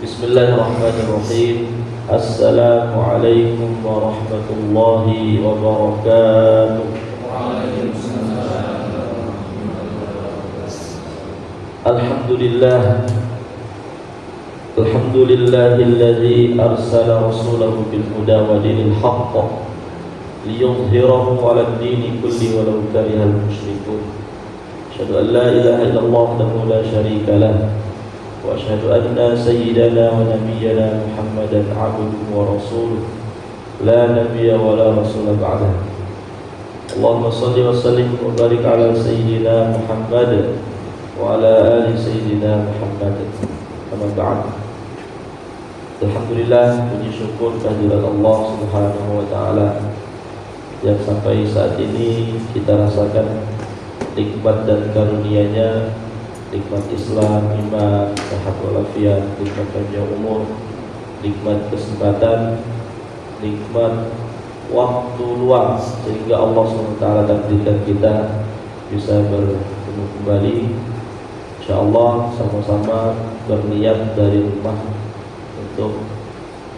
Bismillahirrahmanirrahim. Assalamualaikum warahmatullahi wabarakatuh. Alhamdulillah. Alhamdulillahilladzi arsala rasulahu bil huda wa dinil haqq liyudhhirahu 'alad dini kulli walau karihal musyrikun. Asyhadu an la ilaha illallah wahdahu la syarika lah. Wa asyhadu anna sayyidana wa nabiyyana Muhammadan 'abduhu wa rasuluh la nabiyya wa la rasula ba'dah. Allahumma shalli wa sallim wa barik ala sayyidina Muhammad wa ala ali sayyidina Muhammad. Amma ba'd. Alhamdulillah, puji syukur kehadirat Allah Subhanahu wa taala yang sampai saat ini kita rasakan nikmat dan karunia-Nya, nikmat Islam, iman, sehat walafiat, nikmat panjang umur, nikmat kesempatan, nikmat waktu luang, sehingga Allah SWT takdirkan kita bisa bertemu kembali. InsyaAllah sama-sama berniat dari rumah untuk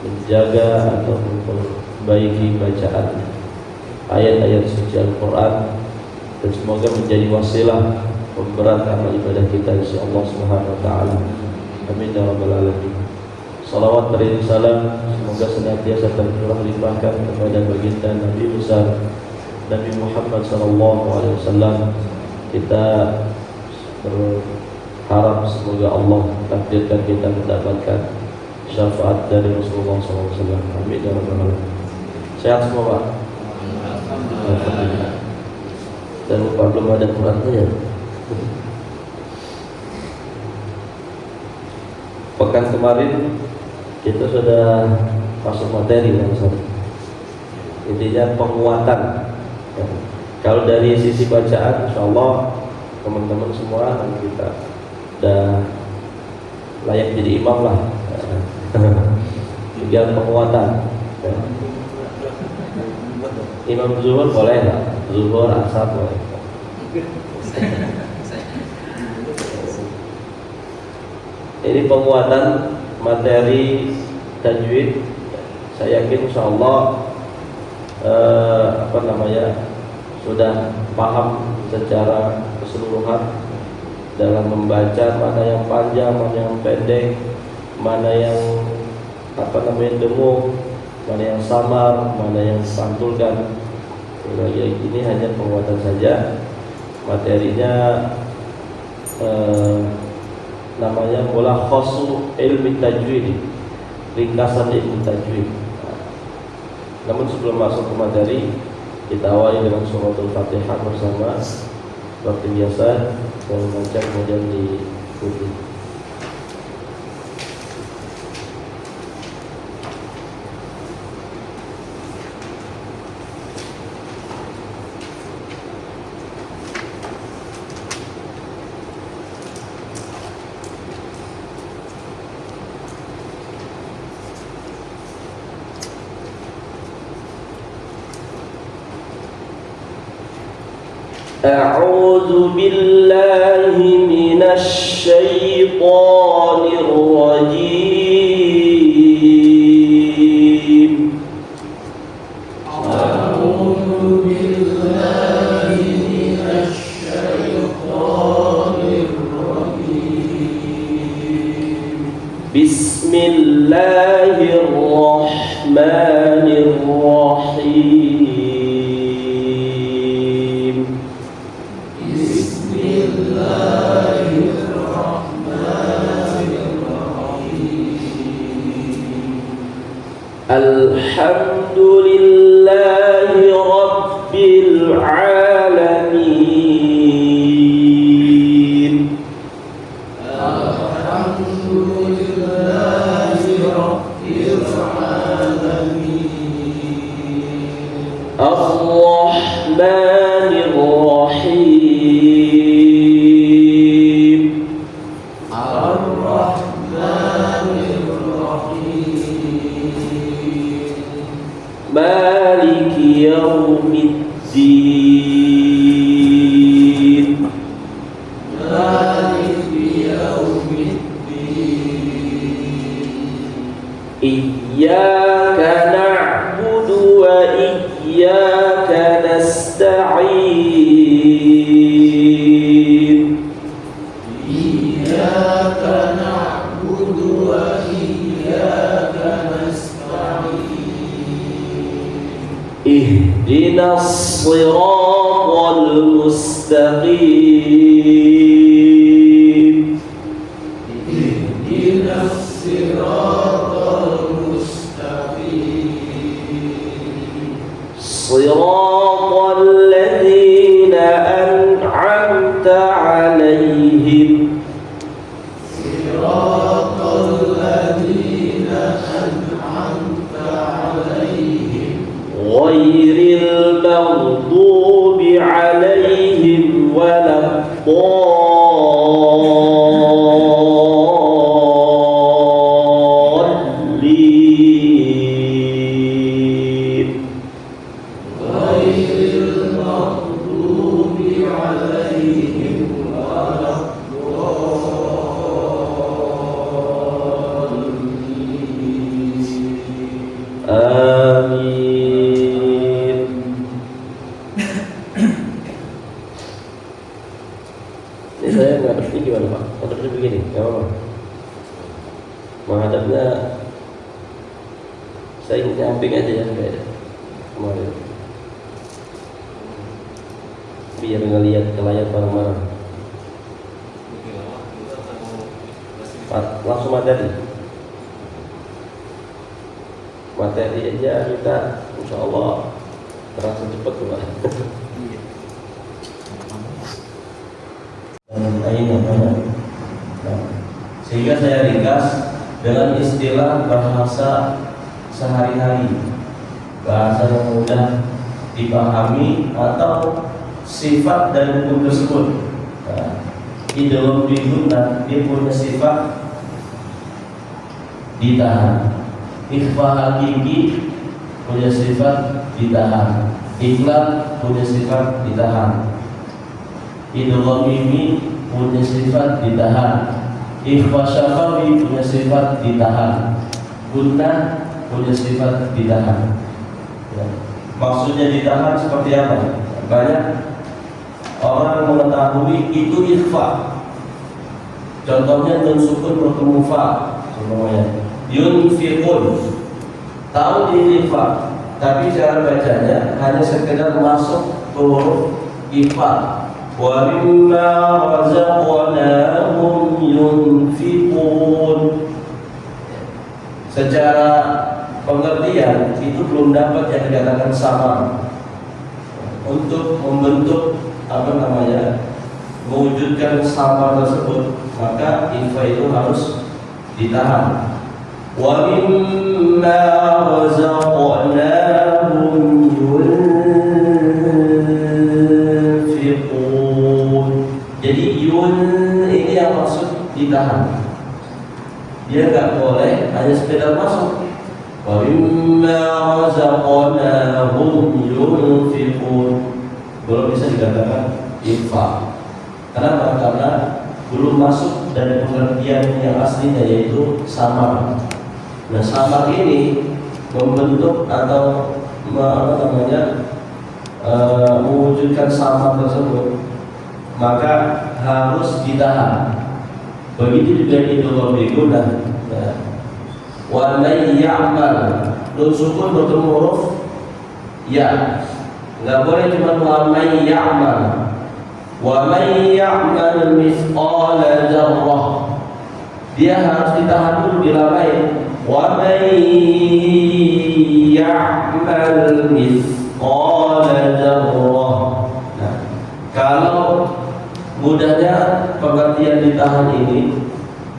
menjaga atau memperbaiki bacaan ayat-ayat suci Al-Quran, dan semoga menjadi wasilah pemberat amal ibadah kita insya Allah Subhanahu wa taala. Amin ya rabbal alamin. Salawat dan salam semoga senantiasa tercurah limpahkan kepada baginda Nabi besar Nabi Muhammad sallallahu alaihi wasallam. Kita berharap semoga Allah takdirkan kita mendapatkan syafaat dari Rasulullah sallallahu alaihi wasallam. Amin ya rabbal alamin. Sehat semua, Pak? Alhamdulillah. Dan lupa belum ada Qurannya ya. Pekan kemarin kita sudah masuk materi ya, intinya penguatan ya. Kalau dari sisi bacaan insyaallah teman-teman semua kita udah layak jadi imam lah. Tinggal penguatan ya. Imam zuhur boleh lah, zuhur asar boleh. Ini penguatan materi tajwid. Saya yakin insyaallah sudah paham secara keseluruhan dalam membaca mana yang panjang, mana yang pendek, mana yang demu, mana yang samar, mana yang pantulkan. Ini hanya penguatan saja. Materinya namanya mulakhasu ilmi tajwid, ringkasan ilmu tajwid. Namun sebelum masuk ke materi, kita awali dengan suratul Fatihah bersama. Seperti biasa, saya membaca kemudian diikuti. أعوذ بالله من الشيطان الرجيم. أعوذ بالله من الشيطان الرجيم. بسم الله الرحمن الرحيم. Alhamdulillahi Rabbil Alamin. Alhamdulillahi Rabbil Alamin. المستقيم اهدنا الصراط المستقيم صراط الذين أنعمت عليهم صراط الذين أنعمت عليهم غير المغضوب عليهم ولا الضالين غير المغضوب عليهم ولا الضالين آمين. Ini saya ngadepnya gimana Pak? Ngadepnya begini, nggak apa-apa. Menghadapnya saya nyamping aja ya kayak kemarin, biar ngelihat ke layar bareng-bareng. Langsung materi aja kita, insya Allah terasa cepat tuh Pak. Sehingga saya ringkas dengan istilah bahasa sehari-hari, bahasa yang mudah dipahami atau sifat dari hukum tersebut. Idgham bi gunnah dia punya sifat ditahan, ikhfa hakiki punya sifat ditahan, ikhlas punya sifat ditahan, idgham mimi punya sifat ditahan, ikhfa syafawi punya sifat ditahan, gunnah punya sifat ditahan. Ya. Maksudnya ditahan seperti apa? Banyak orang mengetahui itu ikhfa. Contohnya nun sukun bertemu fa, contohnya yunfiqun, tahu di ikhfa, tapi cara bacanya hanya sekedar masuk ke huruf ikhfa. Wa mimma razaqnahum yunfiqun. Secara pengertian itu belum dapat yang dikatakan sama. Untuk membentuk mewujudkan sama tersebut, maka ikhfa itu harus ditahan. Wa mimma razaqnahum yunfiqun. Jadi yun ini yang maksud ditahan. Dia nggak boleh hanya sekedar masuk. Wa mimma razaqnahum yunfiqun. Belum bisa dikatakan ikhfa. Kenapa? Karena belum masuk dari pengertian yang aslinya, yaitu samar. Nah, samar ini membentuk atau mewujudkan samar tersebut, maka harus ditahan. Begitu juga idgham bi gunnah. Wa may ya'mal, nun sukun bertemu huruf ya. Enggak boleh cuma wa may ya'mal. Wa may ya'mal mithqala dzarrah. Dia harus ditahan dulu bila lain. Wa may ya'mal mithqala dzarrah. Nah, kalau mudahnya pengertian ditahan ini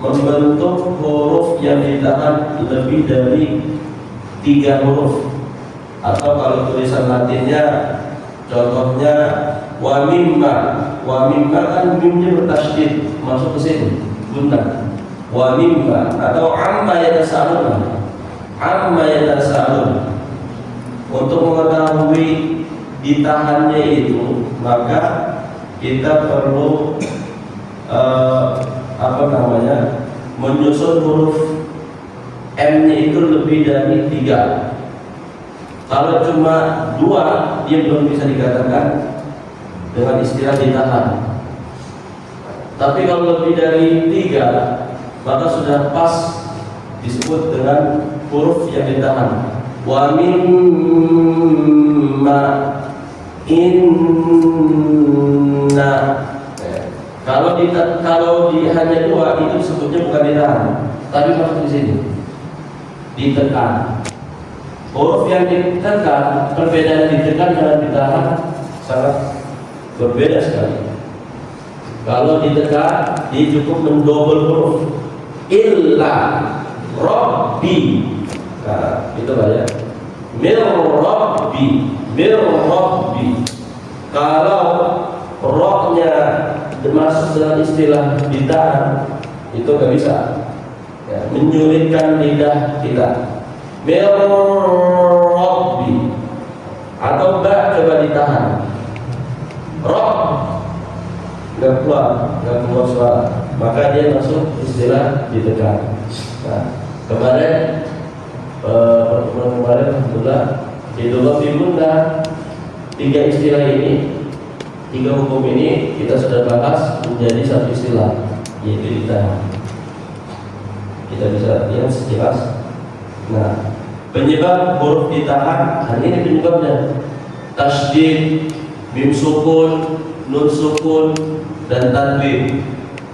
membentuk huruf yang ditahan lebih dari 3 huruf, atau kalau tulisan Latinnya contohnya wa mimma kan mimnya bertasydid masuk ke sini gunnah, wa mimma atau amma yatasaalun. Untuk mengetahui ditahannya itu, maka kita perlu menyusun huruf M-nya itu lebih dari 3. Kalau cuma 2, dia belum bisa dikatakan dengan istilah ditahan. Tapi kalau lebih dari 3, maka sudah pas disebut dengan huruf yang ditahan. Wa mimma inna. Kalau hanya dua itu sebutnya bukan ditahan, tapi masuk di sini ditekan. Huruf yang ditekan, perbedaan ditekan dengan ditahan sangat berbeda sekali. Kalau ditekan, dia cukup mendobel huruf. Illa Rabbi. Nah, itu lah ya. Mir Rabbi. Kalau rohnya masuk dalam istilah ditahan, itu nggak bisa. Ya, menyulitkan lidah kita. Mir Rabbi. Atau ba coba ditahan. Rob nggak keluar suara, maka dia masuk istilah ditekan. Nah, kemarin pertemuan kemarin alhamdulillah Hidullah Bimunda, tiga istilah ini, tiga hukum ini kita sudah bahas menjadi satu istilah, yaitu ditahan. Kita bisa lihat sekilas. Nah, penyebab huruf ditahan, ini penyebabnya tasydid, mim sukun, nun sukun, dan tanwin.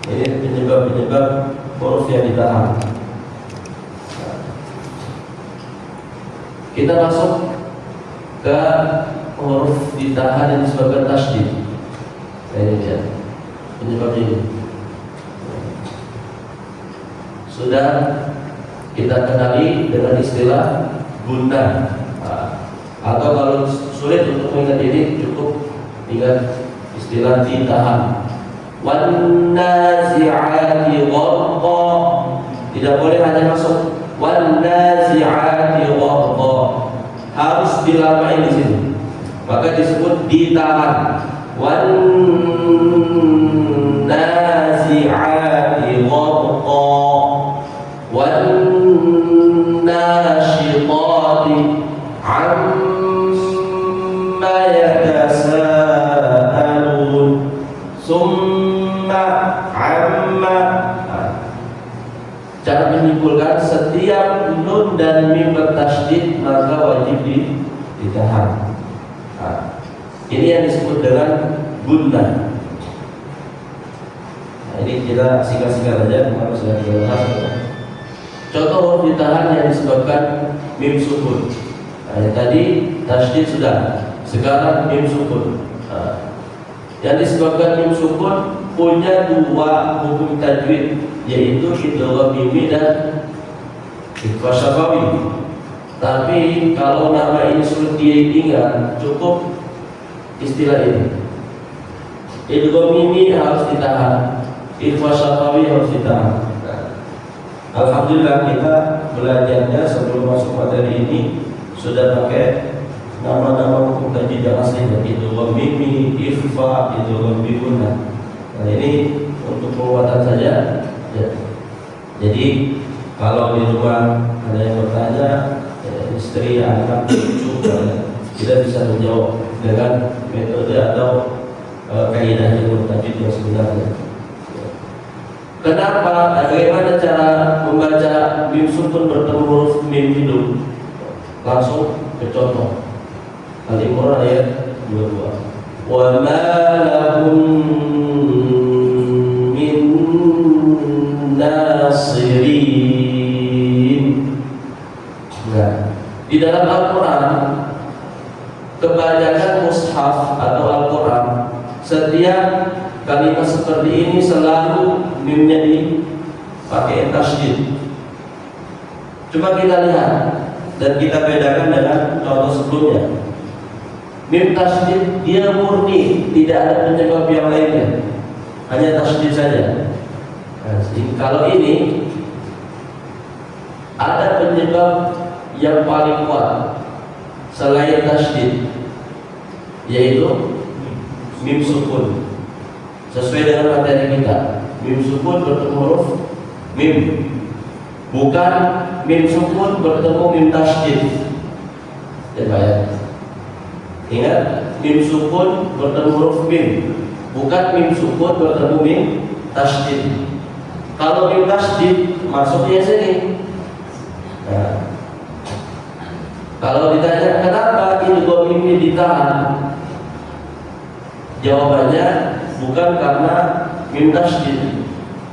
Ini penyebab huruf yang ditahan. Kita masuk ke huruf ditahan yang disebabkan tasydid. Ini dia penyebabnya ini. Sudah kita kenali dengan istilah gunnah. Atau kalau sulit untuk mengingat ini, cukup ingat istilah ditahan. Wan nazi'ati gharqa. Tidak boleh hanya masuk wan nazi'ati gharqa. Harus dilamain di sini. Maka disebut ditahan. Wan nazi'ati gharqa. Wan nashitati amma yatasaalun. Summa amma. Cara menyimpulkan setiap nun dan mim bertasydid maka wajib ditahan. Ini yang disebut dengan gunnah. Ini kita singkat-singkat saja, karena sudah dibahas. Contoh huruf ditahan yang disebabkan mim sukun. Yang tadi tasydid sudah, sekarang mim sukun. Yang disebabkan mim sukun punya dua hukum tajwid, yaitu idgham mimi dan ikhfa syafawi. Tapi kalau nama ini sulit diingat, cukup istilah ini. Idgham mimi harus ditahan, ikhfa syafawi harus ditahan. Alhamdulillah kita belajarnya sebelum masuk materi ini sudah pakai nama-nama hukum tajwid yang asli, idgham mimi, ikhfa, idgham bigunnah. Nah, ini untuk penguatan saja ya. Jadi kalau di rumah ada yang bertanya, istri, anak, cucu, kita bisa menjawab dengan metode atau kaidah ilmu tajwid yang sebenarnya. Kenapa? Bagaimana cara membaca mim sukun bertemu huruf mim hidup? Langsung ke contoh. Al-Imran ayat 22. Wa ma lahum min nasirin. Nah, di dalam Al-Quran kebanyakan mushaf atau Al-Quran setiap kalimat seperti ini selalu mimnya dipakai tasydid. Cuma kita lihat dan kita bedakan dengan contoh sebelumnya. Mim tasydid dia murni, tidak ada penyebab yang lainnya, hanya tasydid saja. Nah, kalau ini ada penyebab yang paling kuat selain tasydid, yaitu mim sukun. Sesuai dengan materi kita, mim sukun bertemu huruf mim, bukan mim sukun bertemu mim tasydid. Ya, ingat, mim sukun bertemu huruf mim, bukan mim sukun bertemu mim tasydid. Kalau mim tasydid masuknya sini. Nah, kalau ditanya kenapa idgham ini ditahan, Jawabannya bukan karena mim tasydid,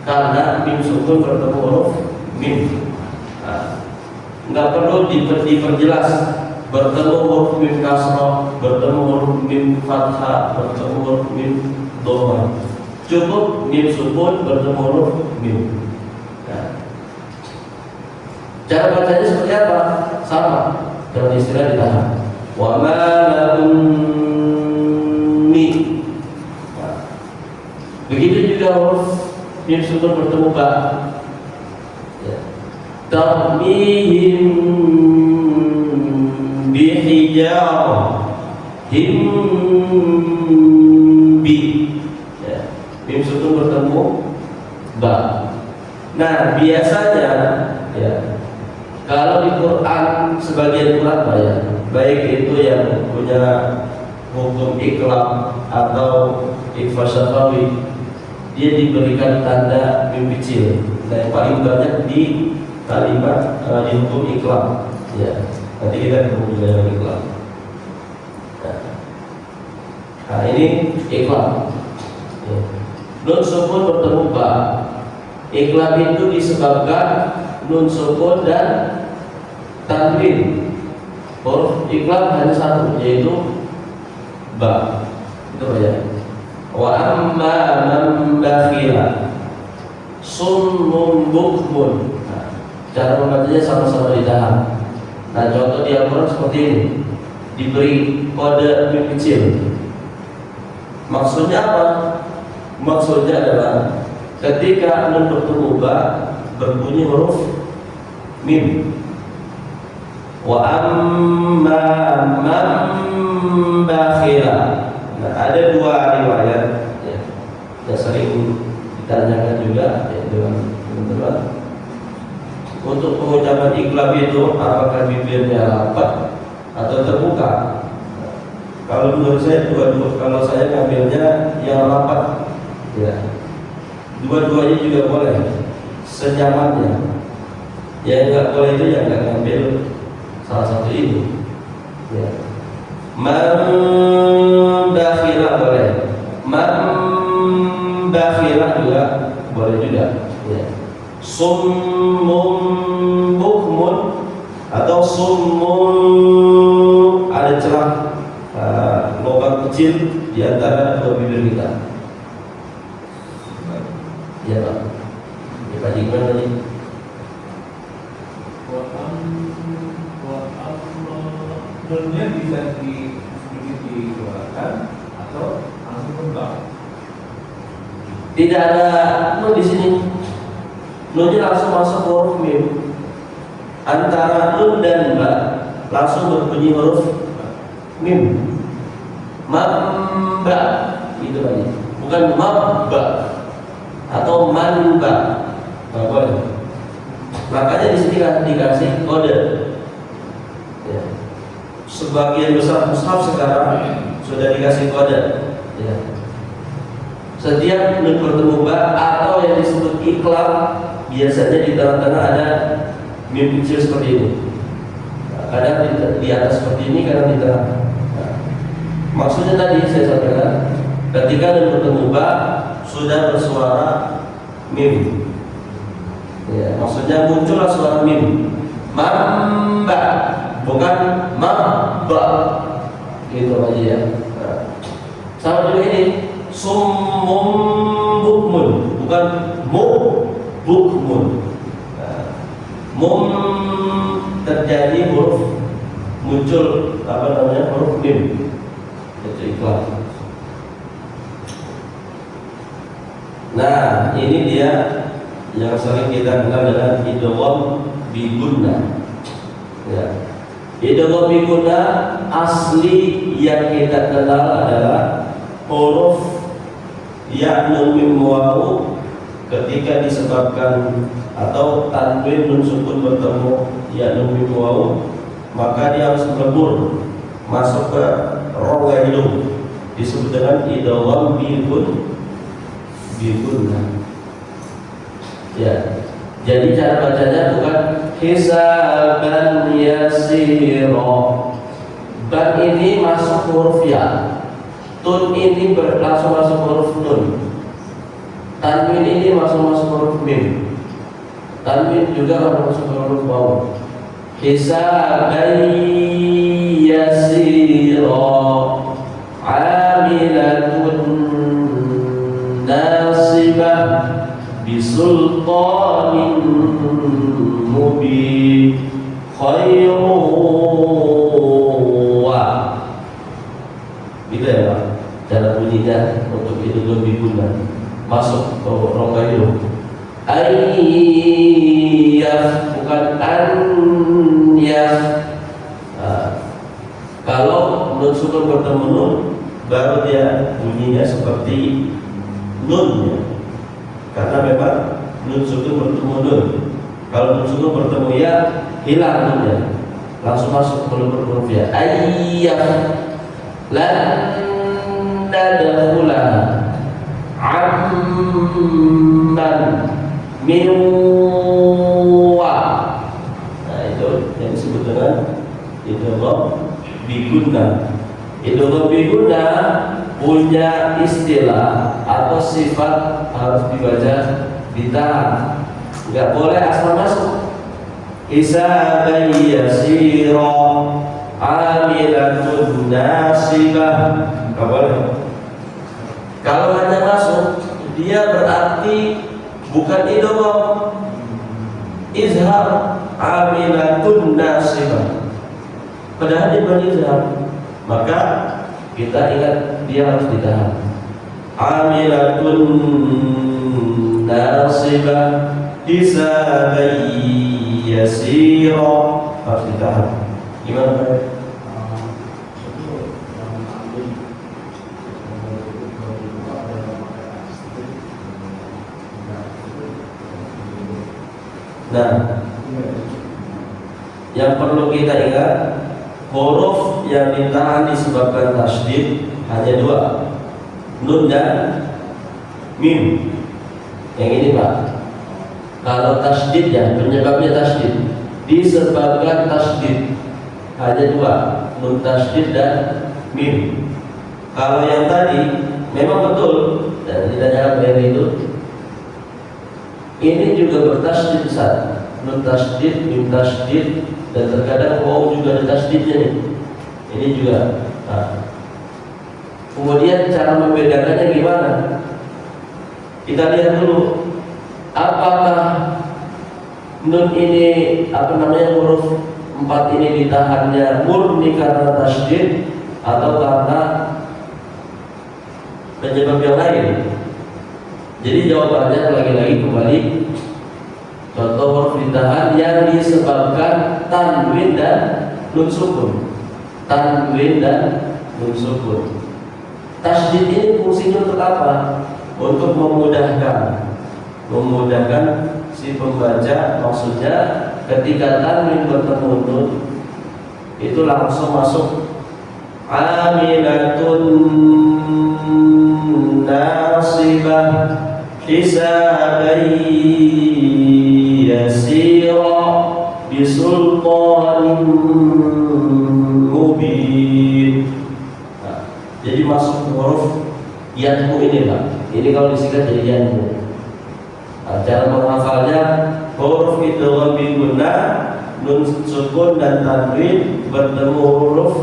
karena mim sukun bertemu huruf mim. Nggak perlu diperjelas bertemu huruf mim kasrah, bertemu huruf mim fathah, bertemu huruf mim dhammah. Cukup mim sukun bertemu huruf mim. Cara bacanya seperti apa? Sama, dengan istilah ditahan. Wa ma lakum mi. Begitu juga huruf mim sukun bertemu ba. Tarmihim bihijarah, him bi. Mim sukun bertemu ba. Nah, biasanya kalau di Quran, sebagian Quran baik itu yang punya hukum iqlab atau ikhfa syafawi, dia diberikan tanda mim kecil. Nah, yang paling banyak di kalimat di hukum iqlab. Nanti kita ketemu juga dengan iqlab. Nah, ini iqlab. Nun sukun bertemu ba. Iqlab itu disebabkan nun sukun dan tanwin. Huruf iqlab hanya satu, yaitu ba. Itu ya. Wa amma man bakhila summun bukmun. Cara membacanya sama-sama ditahan. Nah, contoh di Al-Quran seperti ini, diberi kode mim kecil. Maksudnya apa? Maksudnya adalah ketika nun bertemu ba berbunyi huruf mim. Wa amma man bakhila. Nah, ada dua riwayat yang sering ditanyakan juga dengan teman-teman. Untuk pengucapan iqlab itu apakah bibirnya rapat atau terbuka? Kalau menurut saya kalau saya ngambilnya yang rapat, dua-duanya juga boleh, senyamannya. Yang nggak boleh itu yang nggak ngambil salah satu ini. Man bakhila boleh, man bakhila juga boleh juga. Summun bukmun atau summun, ada celah lubang kecil di antara dua bibir kita. Ya Pak, kita gimana tadi? Nunnya bisa sedikit dikeluarkan atau langsung kembang. Tidak ada nun di sini. Nunnya langsung masuk huruf mim. Antara nun dan ba langsung berbunyi huruf mim. Mamba itu tadi, bukan mabba atau manba. Boleh. Makanya di sini dikasih kode. Sebagian besar mushaf sekarang sudah dikasih kode. Setiap nun bertemu ba atau yang disebut iqlab, biasanya di tengah-tengah ada mim kecil seperti ini. Kadang di atas seperti ini, kadang di tengah. Maksudnya tadi saya sampaikan, ketika nun bertemu ba sudah bersuara mim. Maksudnya muncullah suara mim. Mamba, bukan mabba. Gitu aja ya. Sama juga ini, summum bukmun, bukan bukmun. Mum terjadi huruf muncul huruf mim. Itu ikhlas. Nah, ini dia yang sering kita kenal dengan idgham bi gunnah. Idgham bi gunnah asli yang kita kenal adalah huruf ya, nun, mim, waw ketika disebabkan atau tanwin nun sukun bertemu ya, nun, mim, waw, maka dia harus melebur masuk ke rongga hidung, disebut dengan idgham bi gunnah. Jadi cara bacanya bukan hisaban yasira. Ban ini masuk huruf ya. Tun ini langsung masuk huruf nun. Tanwin ini langsung masuk huruf mim. Tanwin juga langsung masuk huruf waw. Hisaban yasira, amilatun nasibah, bisultanin mubin, khairun wa. Gitu ya Pak, cara bunyinya untuk itu lebih guna. Masuk ke rongga hidung. Ayyaf, bukan anyaf. Kalau nun sukun bertemu nun, baru dia bunyinya seperti nun ya. Karena memang nun sukun bertemu nun. Kalau nun sukun bertemu ya, hilang nunnya, langsung masuk ke huruf ya. Ayyaf, lan nadkhulaha amman min wa. Nah itu yang disebut dengan idgham biguna. Idgham biguna punya istilah atau sifat harus dibaca ditahan, nggak boleh asal masuk. Hisaban yasira, amilatun nasibah, nggak boleh. Kalau hanya masuk, dia berarti bukan idgham, izhar, amilatun nasibah. Padahal dia bukan izhar, maka kita ingat dia harus ditahan. Amilatun nasibah, hisaban yasira, harus ditahan. Gimana? Nah, yang perlu kita ingat, huruf yang ditahan disebabkan tasydid hanya dua, nun dan mim. Yang ini Pak, kalau tasydid ya, penyebabnya tasydid disebabkan tasydid hanya dua, nun tasydid dan mim. Kalau yang tadi memang betul dan ditanyakan dari itu, ini juga bertasydid saat nun tasydid, mim tasydid, dan terkadang waw juga ada tasydidnya nih. Ini juga. Nah, kemudian cara membedakannya gimana? Kita lihat dulu, apakah nun ini huruf 4 ini ditahannya murni karena tasydid atau karena penyebab yang lain? Jadi jawabannya lagi-lagi kembali contoh huruf ditahan yang disebabkan tanwin dan nun sukun. Tanwin dan nun sukun. Tasydid ini fungsinya untuk apa? Untuk memudahkan si pembaca. Maksudnya ketika tanwin bertemu nun itu langsung masuk amilatun nasibah, hisaban yasira, bisultanin mubin. Nah, jadi masuk huruf yanmu ini Pak. Ini kalau disingkat jadi yanmu. Nah, cara menghafalnya, huruf idgham biguna, nun sukun dan tanwin bertemu huruf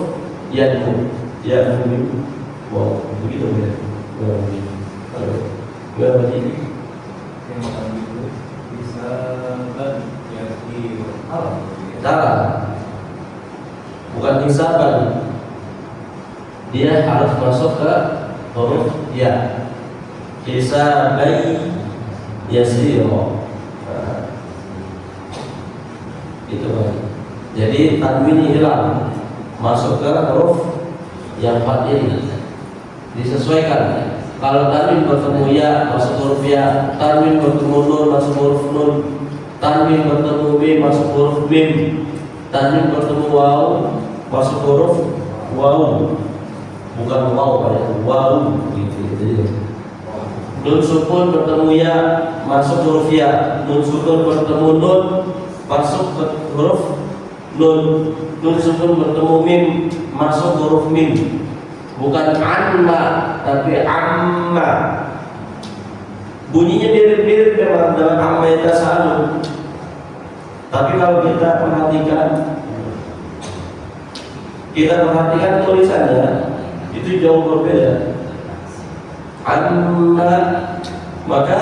yanmu. Yanmu. Wow, begitu ya. Gimana ini? Yang tadi itu bisa dan Salah. Bukan hisaban. Dia harus masuk ke huruf ya. Hisabai yasiro. Nah, itu Pak. Jadi tanwin hilang, masuk ke huruf yang 4 ini. Disesuaikan. Kalau tanwin bertemu ya masuk huruf ya, tanwin bertemu nun masuk huruf nun, tanwin bertemu mim masuk huruf mim, tanwin bertemu waw masuk huruf waw, bukan waw ya, waw gitu. Nun sukun bertemu ya masuk huruf ya, nun sukun bertemu nun masuk ke huruf nun, nun sukun bertemu mim masuk huruf mim. bukan amma tapi amma. Bunyinya mirip-mirip memang dengan amma yatasaalun. Tapi kalau kita perhatikan tulisannya itu jauh berbeda. Amma, maka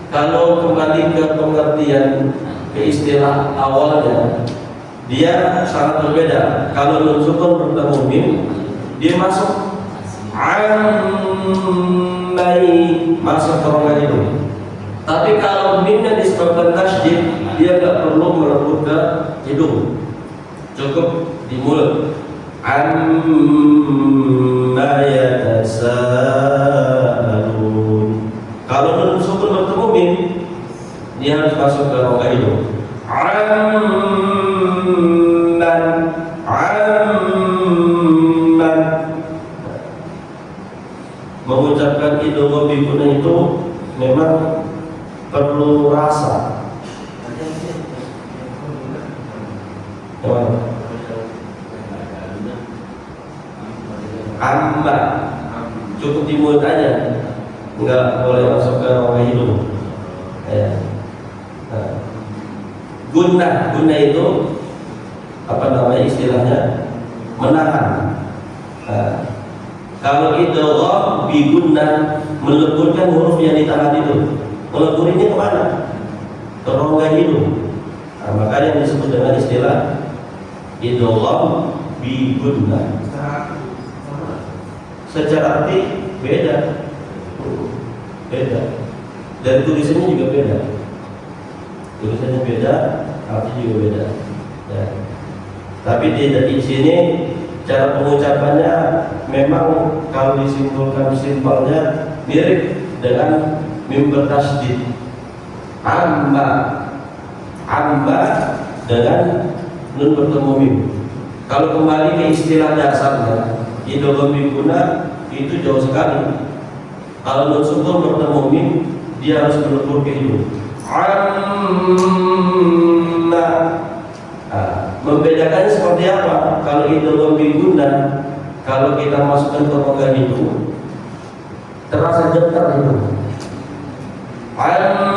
kalau kembali ke pengertian ke istilah awalnya, dia sangat berbeda. Kalau nun sukun bertemu mim, dia masuk ammai, masuk ke rongga hidung. Tapi kalau mimnya disebabkan tasydid, dia tidak perlu melebur ke hidung, cukup di mulut. Amma yatasaalun. Kalau nun sukun bertemu mim, dia harus masuk ke rongga hidung. Amman. Mengucapkan idgham biguna itu memang perlu rasa. Amma cukup di mulut aja, enggak boleh masuk ke rongga hidung. Ya. Guna itu apa namanya istilahnya? Menahan. Kalau idgham bi gunnah, meleburkan huruf yang ditahan itu. Meleburinnya kemana? Ke rongga hidung. Maka yang disebut dengan istilah idgham bi gunnah. Secara arti beda. Dan tulisannya juga beda. Tulisannya beda, arti juga beda. Ya. Tapi di sini cara pengucapannya memang kalau disimpulkan simpelnya mirip dengan mim bertasydid. Amma dengan nun bertemu mim. Kalau kembali ke istilah dasarnya, idgham biguna itu jauh sekali. Kalau nun sukun bertemu mim, dia harus melebur ke hidung. Amma. Membedakannya seperti apa? Kalau idgham biguna, kalau kita masukkan ke rongga hidung, terasa getar hidung. Amma.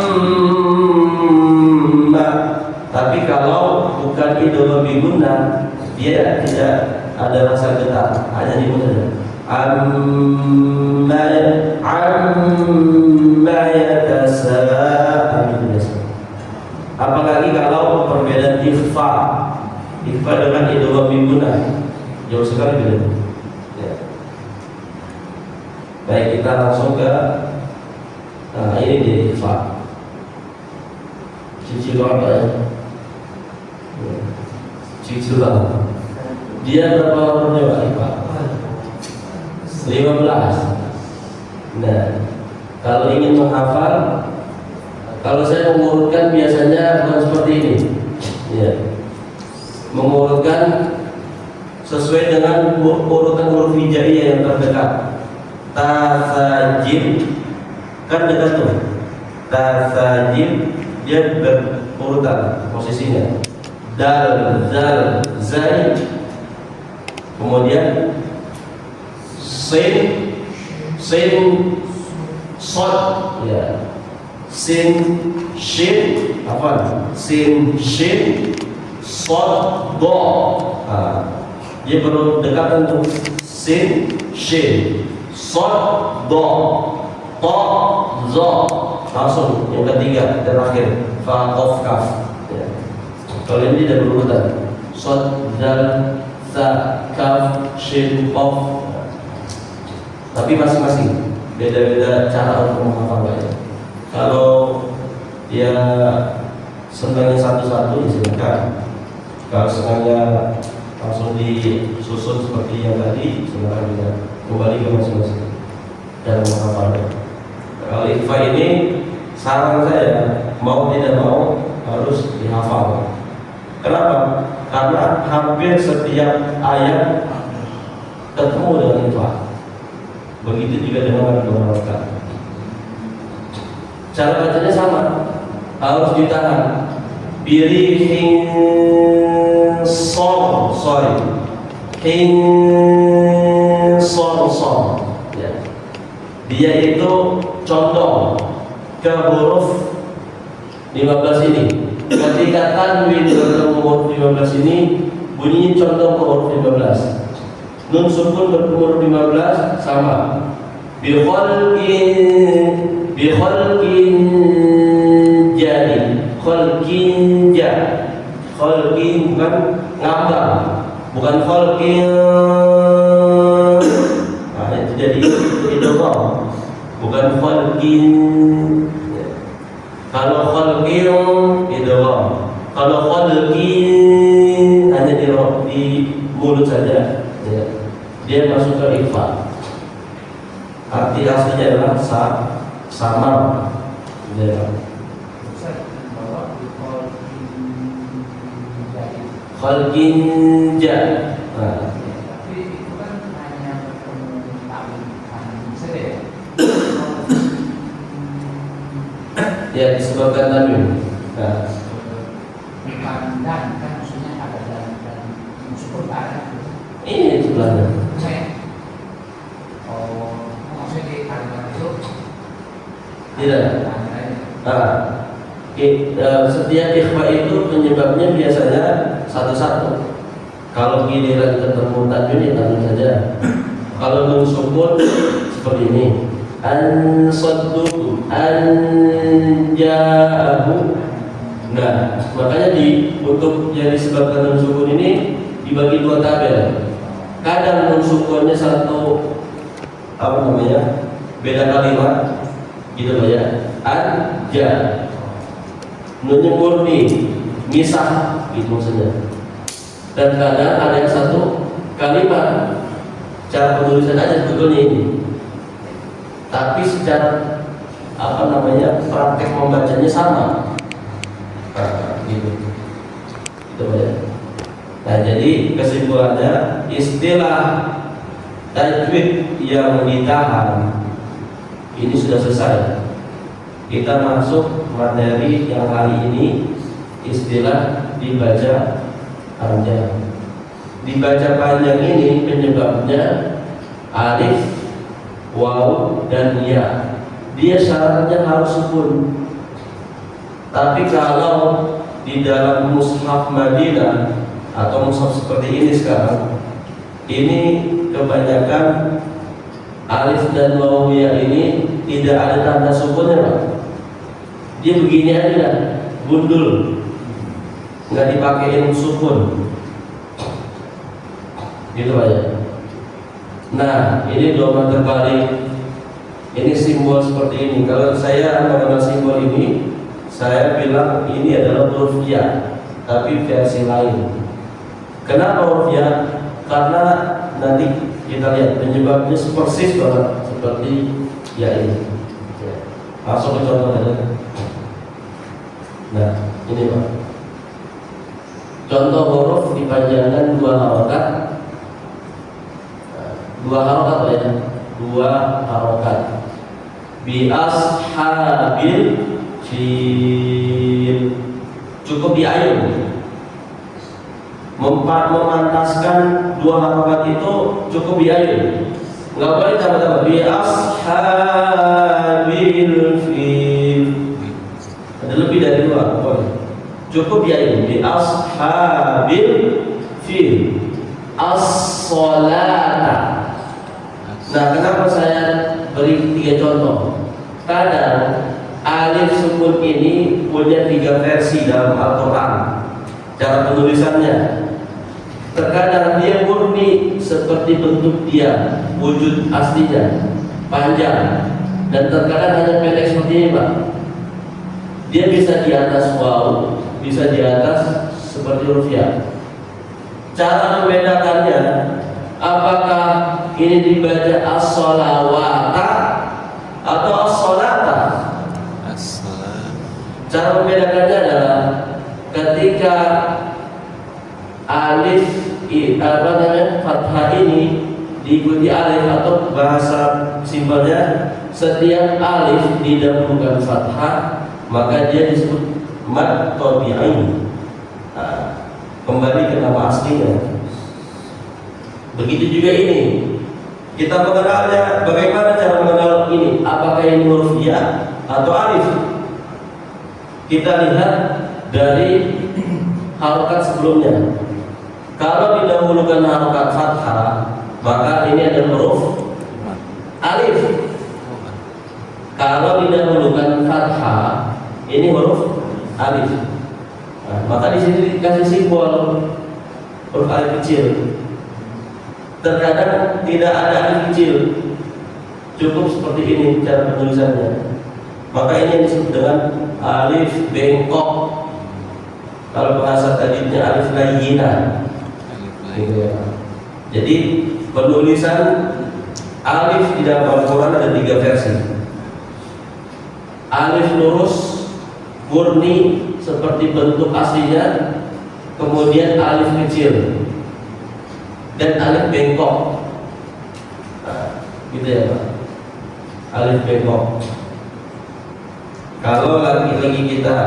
Tapi kalau bukan idgham biguna, dia tidak ada rasa getar, hanya di mulut. Amma yatasaalun. Apalagi kalau perbedaan ikhfa dengan idgham biguna, jauh sekali beda. Ya. Baik, kita langsung ke ini dia ikhfa. Cicilan ya. Cicilan. Dia berapa nomornya Pak ikhfa? 15. Nah, kalau ingin menghafal, kalau saya mengurutkan biasanya bukan seperti ini. Ya. Mengurutkan sesuai dengan urutan huruf hijaiyah yang terdekat. Tasajim kan dekat tuh. Tasajim dia berurutan posisinya. Dal, zal, zai. Kemudian sin, sod, ya. Sin, shin, sin, shin, sod, do. Dia berdekatan tuh. Sin, shin, sod, do, to, zo. Langsung yang ketiga terakhir fa, qaf, kaf. Ya. Kalau ini tidak berurutan. Sod, zal, za, kaf, shin, qaf. Tapi masing-masing beda-beda cara untuk menghafalnya. Kalau dia senangnya satu-satu ya silakan. Kalau senangnya langsung disusun seperti yang tadi, silakan juga kembali ke masing-masing cara menghafalnya. Kalau ikhfa ini saran saya mau tidak mau harus dihafal. Kenapa? Karena hampir setiap ayat ketemu dengan ikhfa. Begitu juga dengan menghafalkan. Cara bacanya sama, harus ditahan. Birihin sorry, hin Dia itu condong ke huruf 15 ini. Ketika tanwin bertemu huruf 15 ini, bunyinya condong ke huruf 15. Nun sukun bertemu huruf 15 sama. Bi khalqin jadi. Khalqin ja. Khalqin bukan ngambang, bukan khalqin. Nah, itu jadi idgham. Bukan khalqin. Kalau khalqin idgham. Kalau khalqin hanya di mulut saja. Ya. Dia masuk ke ikhfa. Arti aslinya adalah samar. Ya. Khalqin ja. Nah. Tapi itu kan hanya bertemu saja ya. Ya, disebabkan tanwin. Nah. Bukan dan kan maksudnya ada dan syukur ada. Ini sebelahnya. Oh, maksudnya di kalimat itu Tidak. Nah, setiap ikhfa itu penyebabnya biasanya satu-satu. Kalau giliran ketemu tanwin ya tanwin saja. Kalau nun sukun seperti ini. An-sadduku an-ja'ahu. Nah, makanya untuk yang disebabkan nun sukun ini dibagi dua tabel. Kadang nun sukunnya satu beda kalimat gitu Pak ya. An-ja. Nunnya murni, misah gitu maksudnya. Dan kadang ada yang satu kalimat. Cara penulisan aja sebetulnya ini. Tapi secara praktek membacanya sama. Gitu. Gitu Pak ya. Nah, jadi kesimpulannya istilah tajwid yang ditahan ini sudah selesai. Kita masuk materi yang hari ini, istilah dibaca panjang. Dibaca panjang ini penyebabnya alif, waw, dan ya. Dia syaratnya harus sukun. Tapi kalau di dalam mushaf Madinah atau mushaf seperti ini sekarang, ini kebanyakan alif dan waw ya ini tidak ada tanda sukunnya Pak. Dia begini aja, gundul, nggak dipakein sukun, gitu aja. Nah, ini doma terbalik. Ini simbol seperti ini. Kalau saya mengenal simbol ini, saya bilang ini adalah huruf ya, tapi versi lain. Kenapa huruf ya? Karena nanti kita lihat penyebabnya persis banget seperti ya ini. Langsung ke contoh aja. Nah, ini Pak. Contoh huruf dipanjangkan 2 harokat. 2 harokat Pak ya. 2 harokat. Bi ashabil fil. Cukup di ayun. Memantaskan 2 harokat itu cukup di ayun. Enggak boleh tambah-tambah. Bi ashabil fil. Ada lebih dari 2, boleh. Cukup ya ini di ashabil fil. As-salata. Nah, kenapa saya beri 3 contoh? Kadang alif sukun ini punya 3 versi dalam Al-Quran. Cara penulisannya, terkadang dia murni seperti bentuk dia, wujud aslinya panjang, dan terkadang hanya pendek seperti ini Pak. Dia bisa di atas waw, bisa di atas seperti huruf ya. Cara membedakannya, apakah ini dibaca as-sholawata atau as-sholata? Cara membedakannya adalah ketika alif fathah ini diikuti alif atau bahasa simpelnya, setiap alif didahulukan fathah, maka dia disebut mad tabi'i. Kembali ke nama aslinya. Begitu juga ini. Kita mengenalnya, bagaimana cara mengenal ini? Apakah ini huruf ya atau alif? Kita lihat dari harokat sebelumnya. Kalau didahulukan harokat fathah, maka ini adalah huruf alif. Kalau didahulukan fathah, ini huruf alif. Nah, maka di sini dikasih simbol huruf alif kecil. Terkadang tidak ada alif kecil, cukup seperti ini cara penulisannya. Maka ini yang disebut dengan alif bengkok. Kalau bahasa tajwidnya alif layyinah. Gitu ya. Jadi penulisan alif di dalam Al-Quran ada 3 versi. Alif lurus murni seperti bentuk aslinya, kemudian alif kecil, dan alif bengkok. Nah, gitu ya Pak. Alif bengkok. Kalau lagi-lagi kita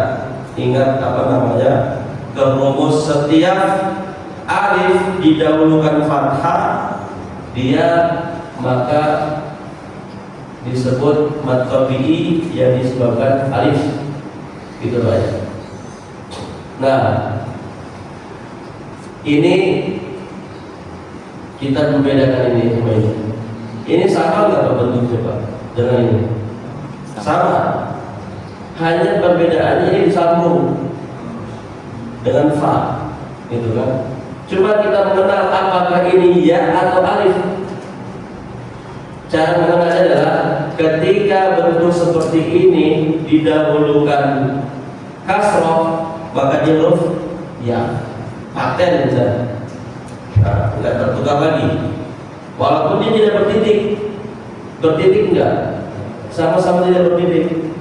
ingat rumus setiap alif didahulukan fathah, dia maka disebut mad tabi'i yang disebabkan alif. Gitu Pak ya. Nah, ini kita membedakan ini sama ini. Ini sama nggak Pak bentuknya Pak dengan ini? Sama. Hanya perbedaannya ini disambung dengan fa, gitu kan? Cuma kita mengenal apakah ini ya atau alif. Cara mengenalnya adalah ketika bentuk seperti ini didahulukan kasroh, maka dia huruf ya, paten misalnya. Nah, tidak tertukar lagi. Walaupun dia tidak bertitik enggak, sama-sama tidak bertitik.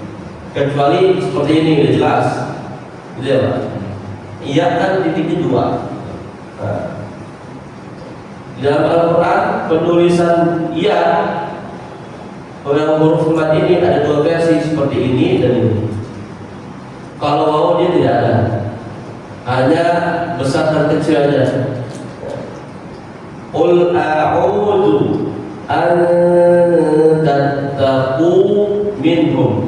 Kecuali seperti ini udah jelas, gitu ya Pak. Iya kan titiknya 2. Nah, di dalam Al-Quran penulisan iya huruf mad ini ada 2 versi, seperti ini dan ini. Kalau waw dia tidak ada, hanya besar dan kecil aja. Qul a'udzu an tattaqu minhum.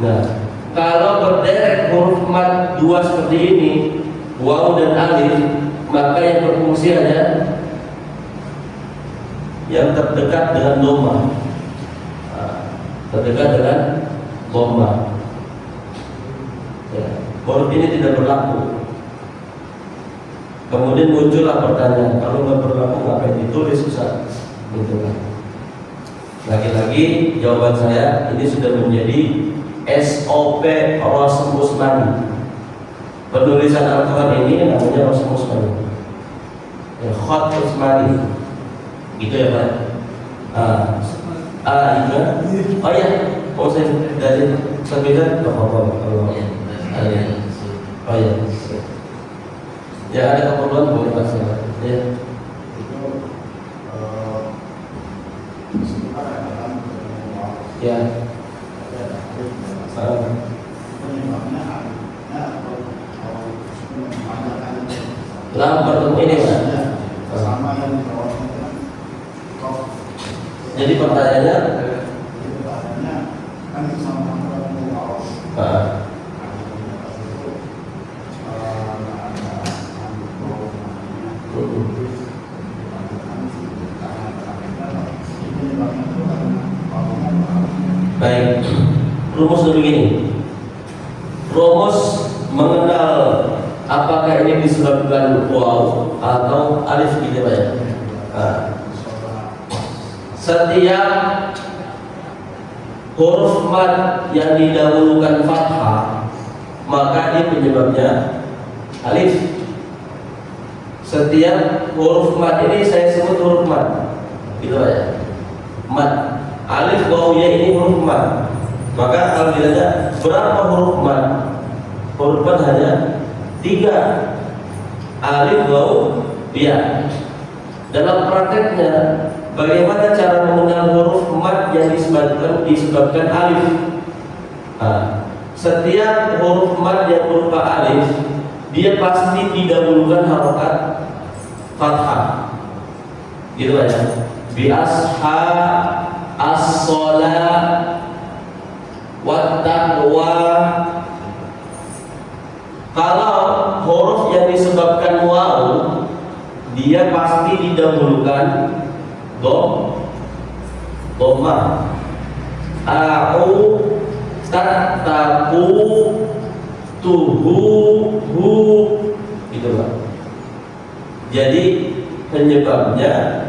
Nah, kalau berderet huruf mad 2 seperti ini, waw dan alif, maka yang berfungsi hanya yang terdekat dengan dhamma. Terdekat dengan dhamma. Ya, huruf ini tidak berlaku. Kemudian muncullah pertanyaan, kalau nggak berlaku ngapain ditulis Ustaz? Gitu kan. Lagi-lagi jawaban saya ini sudah menjadi SOP Rasul Usmani. Penulisan Al-Quran ini namanya Rasul Usmani, ya, Khat Usmani, gitu ya Pak. Itu. Oh ya, saya dari sebentar kalau oh ya. Ya ada keperluan boleh Pak ya. Ya. Nah, bertemu ini Pak. Jadi pertanyaannya kan sama baik, rumus begini. Rumus mengenal apakah ini disebabkan waw atau alif gitu Pak ya. Setiap huruf mad yang didahulukan fathah, maka ini penyebabnya alif. Setiap huruf mad ini saya sebut huruf mad, gitu ya. Mad, alif waw ya ini huruf mad. Maka kalau ditanya berapa huruf mad? Huruf mad hanya 3, alif waw ya. Dalam prakteknya, bagaimana cara mengenal huruf mad yang disebabkan alif? Setiap huruf mad yang berupa alif, dia pasti didahulukan harokat fathah, gitu ya. bi asha as-shalah wat taqwa. Kalau huruf yang disebabkan waw, dia pasti didahulukan dhamma. A'u tattaku tuhu hu, gitu Pak. Jadi penyebabnya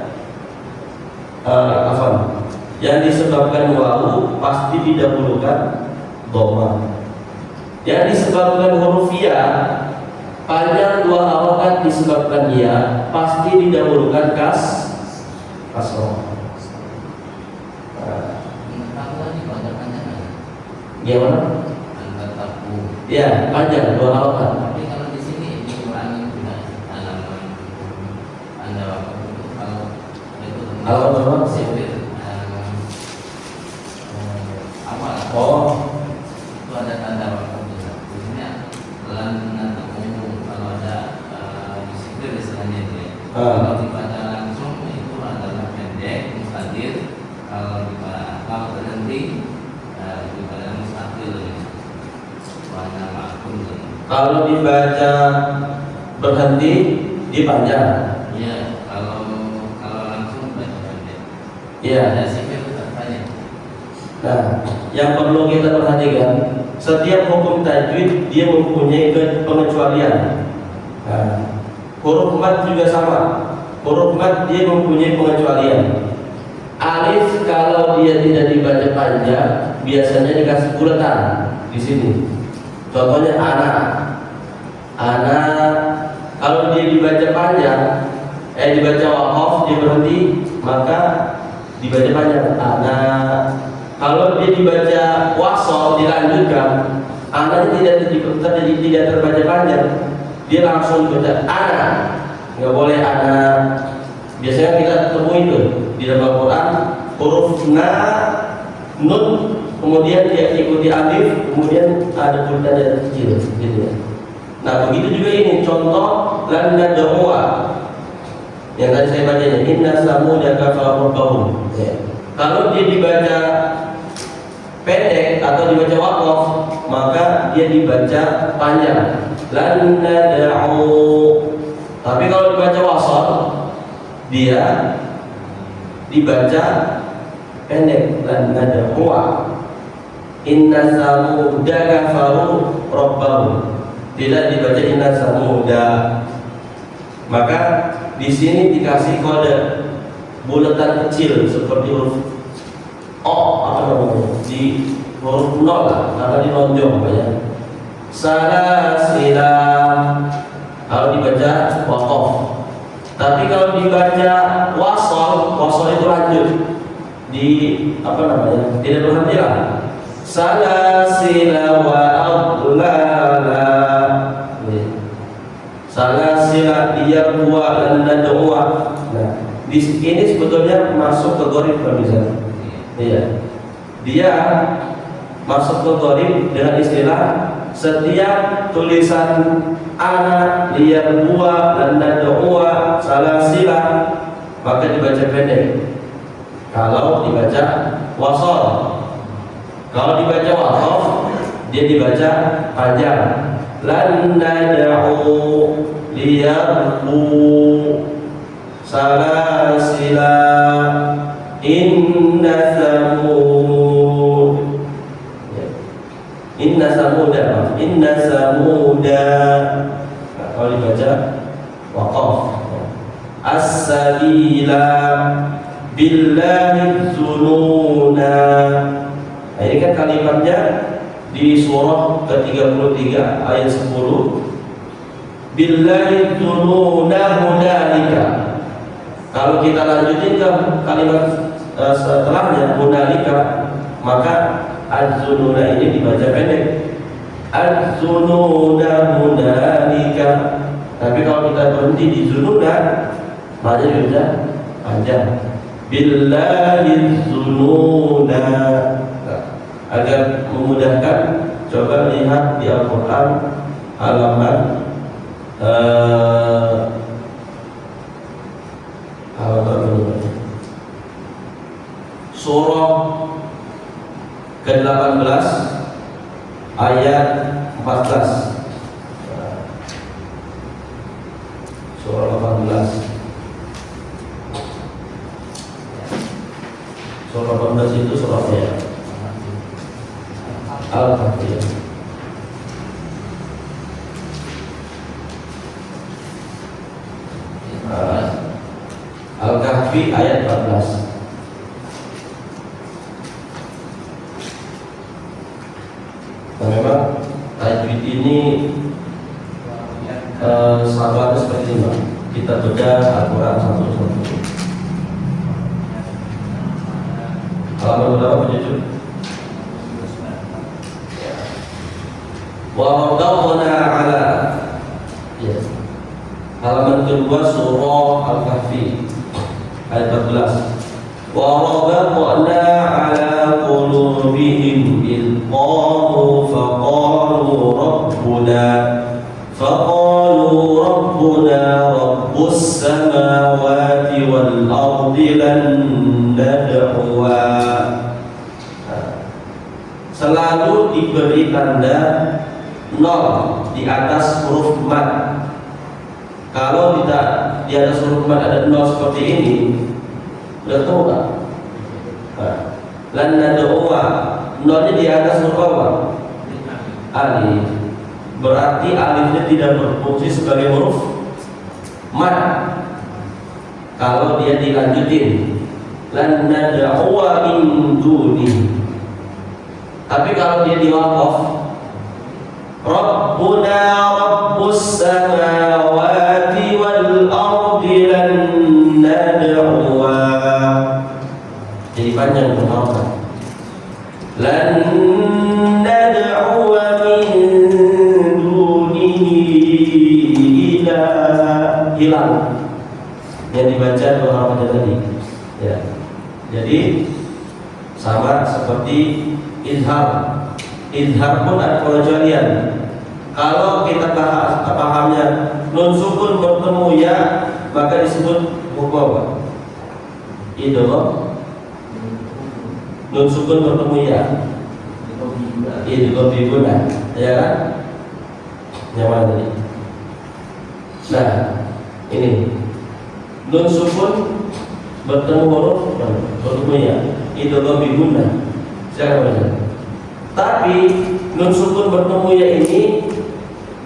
yang disebabkan wawu pasti didahulukan dhamma. Yang disebabkan huruf ya panjang 2 harokat disebabkan ya pasti didahulukan kasroh. Gimana? Ya, panjang 2 harokat. Tapi kalau di sini dikurangi juga halaman Anda kalau itu halaman sipil awal. Oh, Itu ada tanda waktu juga. Biasanya pelan nanti umum kalau ada di sipil istilahnya itu ya. Kalau dibaca langsung itu adalah pendek mustadir. Kalau berhenti dibaca mustaqil. kalau dibaca berhenti dipanjang. Iya, kalau langsung baca pendek. Iya. Ada sipil tertanya. Nah, yang perlu kita perhatikan, setiap hukum tajwid dia mempunyai pengecualian. Nah, huruf mad juga sama. Huruf mad dia mempunyai pengecualian. Alif kalau dia tidak dibaca panjang, biasanya dikasih bulatan di sini. Contohnya anak kalau dia dibaca panjang, dibaca waqaf dia berhenti, maka dibaca panjang anak. Kalau dia dibaca wasol dilanjutkan, anaknya tidak terbaca panjang, dia langsung dibaca anak. Nggak boleh anak. Biasanya kita temui itu di dalam Al-Quran huruf na, nun, kemudian dia ikuti alif, kemudian ada bulatan yang kecil, gitu ya. Nah begitu juga ini contoh lan nad'uwa yang tadi saya bacanya inna samuda kafaru rabbahum. Kalau dia dibaca pendek atau dibaca waqaf, maka dia dibaca panjang lan nad'u. Tapi kalau dibaca wasal, dia dibaca pendek lan nad'uwa. Inna samuda kafaru rabbahum, tidak dibaca inna samuda. Maka di sini dikasih kode bulatan kecil seperti huruf o, apa namanya, di huruf nol lah, karena dinonjol ya. Salasila kalau dibaca waqaf. Tapi kalau dibaca wasol itu lanjut di apa namanya, tidak berhenti lah. Salasila wa adlala, salasila dia dua dan nad'uwa. Nah, di sini sebetulnya masuk ke gharib perbedaan. Iya. Dia masuk ke gharib dengan istilah setiap tulisan anak dia dua dan nad'uwa salasila maka dibaca pendek. Kalau dibaca wasol, kalau dibaca waqaf dia dibaca panjang. Lan nad'u liyarbu salasila inna samud. Inna samuda, inna samuda. Nah, kalau dibaca waqaf as-sabila billahi dzununa. Nah, ini kan kalimatnya di surah ke-33 ayat 10. Billahi dzununa hunalika. Kalau kita lanjutin ke kalimat setelahnya hunalika, maka az-zununa ini dibaca pendek. Az-zununa hunalika. Tapi kalau kita berhenti di zununa, maka dibaca panjang. Billahi dzununa. Agar memudahkan, coba lihat di Al-Quran halaman halaman surah ke-18 ayat 14. Surah 18. Surah 18 itu surah apa ya? Al-Kahfi. Al-Kahfi ayat 14. Nah, memang tajwid ini sahabatnya seperti ini, kita bedah Al-Quran satu-satu. Halaman berapa jujur? Wa radawna ala, ya. Halaman kedua surah Al-Kahfi ayat 14. Wa radawna ala qulubihim id qalu faqalu rabbuna rabbus samawati wal ardi lan nad'uwa. Selalu diberi tanda nol di atas huruf mad. Kalau tidak di atas huruf mad ada nol seperti ini, udah tahu nggak? Lan nad'uwa, nolnya di atas huruf apa? Alif. Berarti alifnya tidak berfungsi sebagai huruf mad. Kalau dia dilanjutin, lan nad'uwa min duni. Tapi kalau dia diwaqaf, Rabbuna rabbus samawati wal ardi lan nad'uwa, jadi panjang pengharapan. Lan nad'uwa min dunihi ila, hilang yang dibaca dua harapan tadi, ya. Jadi sama seperti izhar. Izhar pun ada pengecualian. Kalau kita pahamnya nun sukun bertemu ya, maka disebut hukum apa? Idgham. Nun sukun bertemu ya, idgham biguna, ya kan? Nyaman tadi. Nah, ini nun sukun bertemu huruf bertemu ya, idgham biguna. Silakan baca. Tapi nun sukun bertemu ya ini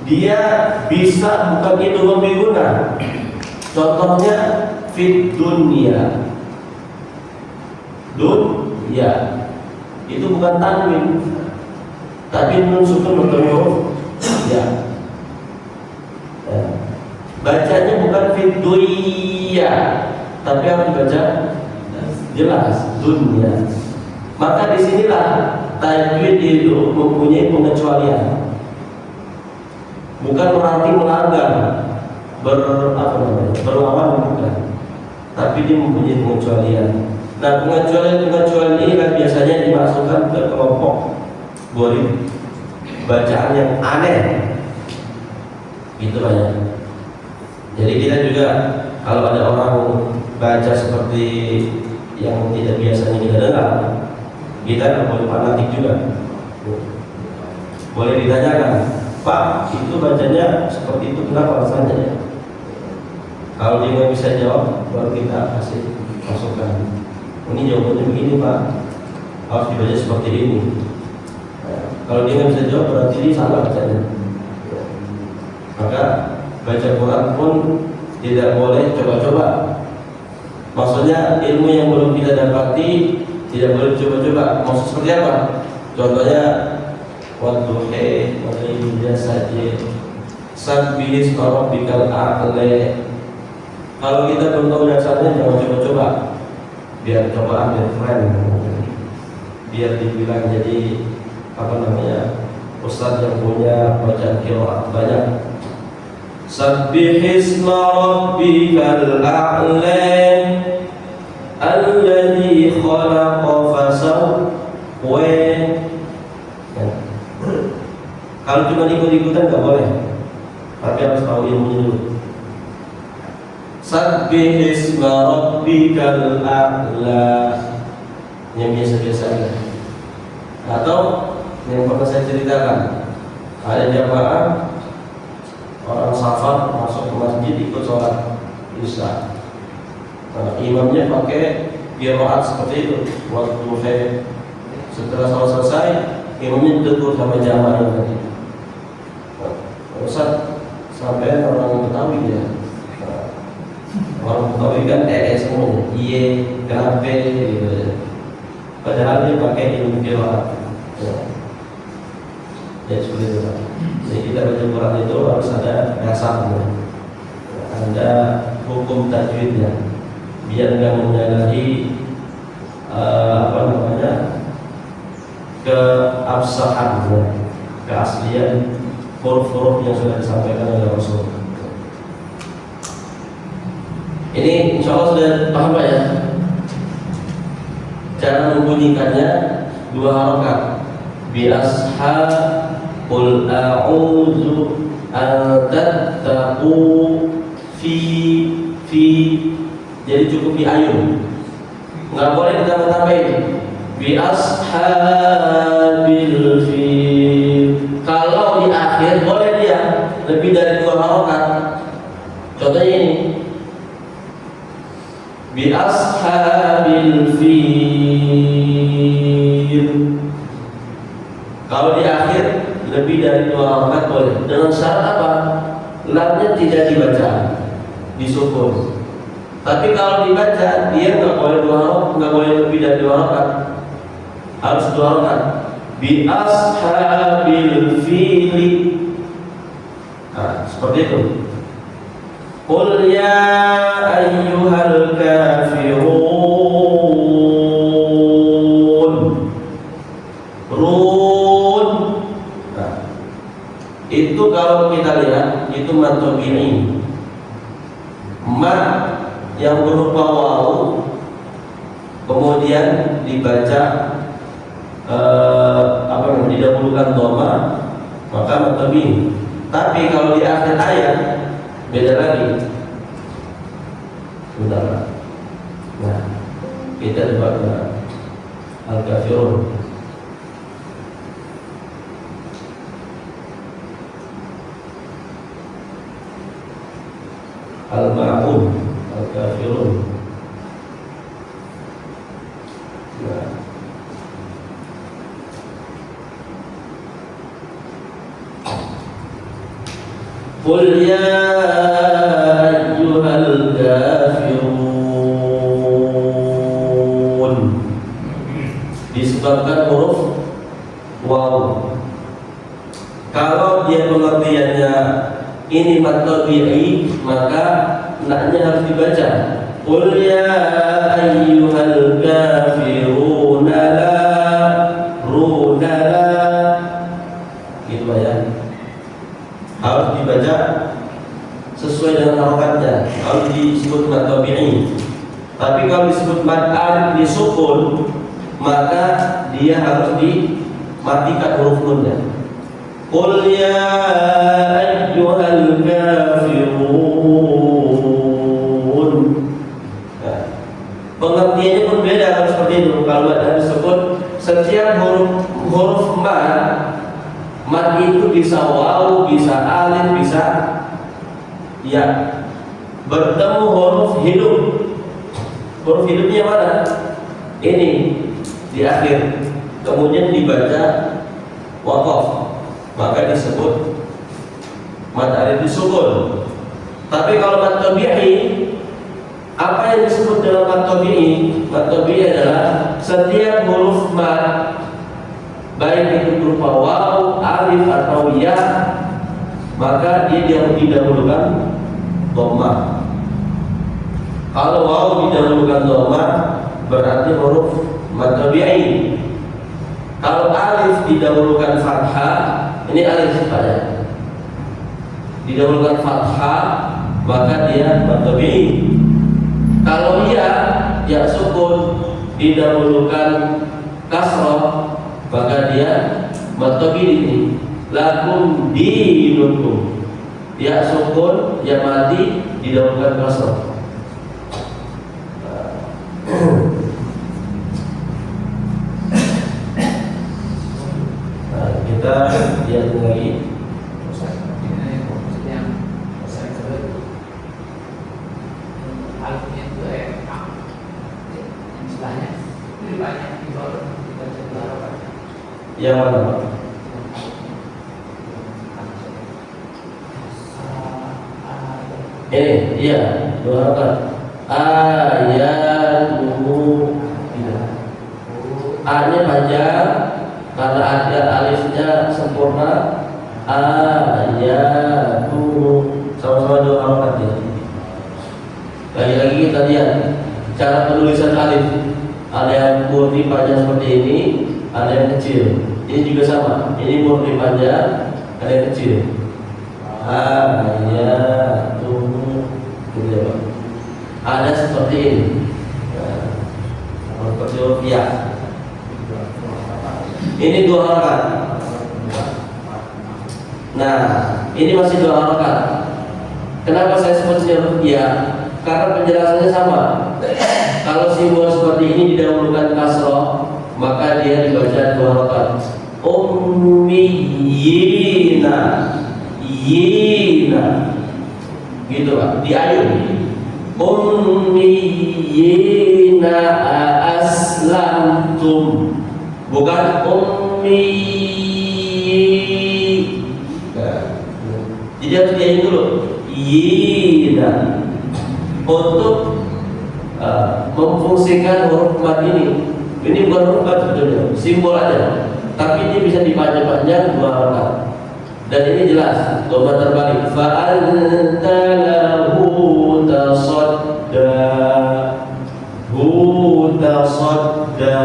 dia bisa bukan idgham biguna. Contohnya fit dunya. Ya, itu bukan tanwin, tapi nun sukun bertemu huruf ya. Bacanya bukan fit dunya, tapi harus dibaca jelas dunya. Maka disinilah tajwid itu mempunyai pengecualian. Bukan berarti melanggar, berlawan bukan, tapi dia mempunyai pengecualian. Nah, pengecualian ini kan biasanya dimasukkan ke kelompok gori bacaan yang aneh, gitu banyak. Jadi kita juga kalau ada orang baca seperti yang tidak biasanya kita dengar, kita tidak boleh fanatik juga. Boleh ditanyakan, Pak, itu bacanya seperti itu, kenapa alasannya ya? Kalau dia nggak bisa jawab, baru kita kasih masukan. Ini jawabannya begini Pak, harus dibaca seperti ini. Kalau dia nggak bisa jawab, berarti dia salah bacanya. Maka baca Quran pun tidak boleh coba-coba. Maksudnya ilmu yang belum kita dapati tidak boleh coba-coba. Maksud seperti apa? Contohnya wadduhi wal-laili saja, sabbih rabbikal a'la. Kalau kita belum tahu dasarnya, jangan coba-coba. Biar cobaan biar keren, biar dibilang jadi ustaz yang punya bacaan qiraat banyak. Sabbih isma rabbikal a'la alladzi khalaqa fasawwa. Kalau cuma ikut-ikutan nggak boleh, tapi harus tahu ilmunya dulu. Sabbih isma rabbikal a'la yang biasa-biasa aja. Atau yang pernah saya ceritakan, ada jamaah orang safar masuk ke masjid ikut sholat isya. Imamnya pakai qiraat seperti itu waktu setelah sholat selesai, imamnya ditegur sama jamaah yang tadi. Ustaz, sampai orang Betawi ya. Orang Betawi kan semuanya, iye, kenapa gitu ya. Padahal dia pakai ilmu qiraat. Ya seperti itu. Jadi kita baca Quran itu harus ada dasarnya, ada hukum tajwidnya, biar nggak menyalahi keabsahan, keaslian huruf-huruf yang sudah disampaikan oleh Rasul. Ini insya Allah sudah paham Pak ya? Cara membunyikannya 2 harokat. Bi ashab qul a'udzu an tattaqu fi. Jadi cukup di ayun. Enggak boleh ditambah-tambahin. Bi ashabil fil. Kalau di akhir boleh dia lebih dari 2 harokat. Contohnya ini. Bi ashabil fil. Kalau di akhir lebih dari 2 harokat boleh. Dengan syarat apa? Lamnya tidak dibaca, disukun. Tapi kalau dibaca dia nggak boleh 2 harokat, nggak boleh lebih dari 2 harokat. Harus 2 harokat. Bi ashabil fil. Nah, seperti itu. Qul ya ayyuhal kafirun. Run. Nah, itu kalau kita lihat itu mad tabi'i. Mad yang berupa waw kemudian dibaca didahulukan dhamma, maka mad tabi'i. Tapi kalau di akhir ayat beda lagi. Bentar. Nah, kita coba Al-Kafirun. Al-Ma'un, Al-Kafirun. Nah. Qul ya ayyuhal kafirun. Disebabkan huruf waw. Kalau dia pengertiannya ini mad tabi'i, maka naknya harus dibaca. Qul ya ayyuhal kafirun la runala. Gitu ya. Harus dibaca sesuai dengan harokatnya. Kalau disebut mad tabi'i. Tapi kalau disebut mad alif disukun, maka dia harus dimatikan huruf nunnya. Qul ya ayyuhal kafirun. Nah, pengertiannya pun beda kalau seperti itu. Kalau ada disebut setiap huruf mad itu bisa waw, bisa alif, bisa ya. Bertemu huruf hidup. Huruf hidupnya mana? Ini di akhir. Kemudian dibaca waqaf, maka disebut mad alif disukun. Tapi kalau mad tabi'i, apa yang disebut dalam mad tabi'i? Mad tabi'i adalah setiap huruf mad, baik itu berupa waw, alif atau ya, maka dia didahulukan dhamma. Kalau waw didahulukan dhamma, berarti huruf mad tabi'i. Kalau alif didahulukan fathah, ini alif pada didahulukan fathah, maka dia mad tabi'i. Kalau ya sukun didahulukan kasrah, maka dia mad tabi'i. Lakum dinukum, ya sukun, ya mati didahulukan kasrah. kita lihat lagi. Yang mana Pak? Iya, dua harakat. Ayatuhu. A-nya panjang karena ada alifnya sempurna. Ayatuhu. Sama-sama dua harakat ya. Lagi-lagi kita lihat cara penulisan alif. Ada yang murni panjang seperti ini, ada yang kecil. Ini juga sama. Ini murni panjang, ada yang kecil. Ayatuhu. Ada seperti ini. Seperti rupiah. Ini dua harakat. Nah, ini masih dua harakat. Kenapa saya sebutnya rupiah? Karena penjelasannya sama. Kalau simbol seperti ini didahulukan kasroh, maka dia dibaca dua harakat. Ummiyina, yina, gitu Pak. Diayun. Ummiyina aslamtum, bukan ummi. Jadi harus diayun dulu. Yina. Untuk memfungsikan huruf mat ini bukan huruf mat sebetulnya, simbol aja, tapi ini bisa dipanjang-panjang dua harakat. Dan ini jelas dhamma terbalik. Fa anta lahu tasadda, hu tasadda.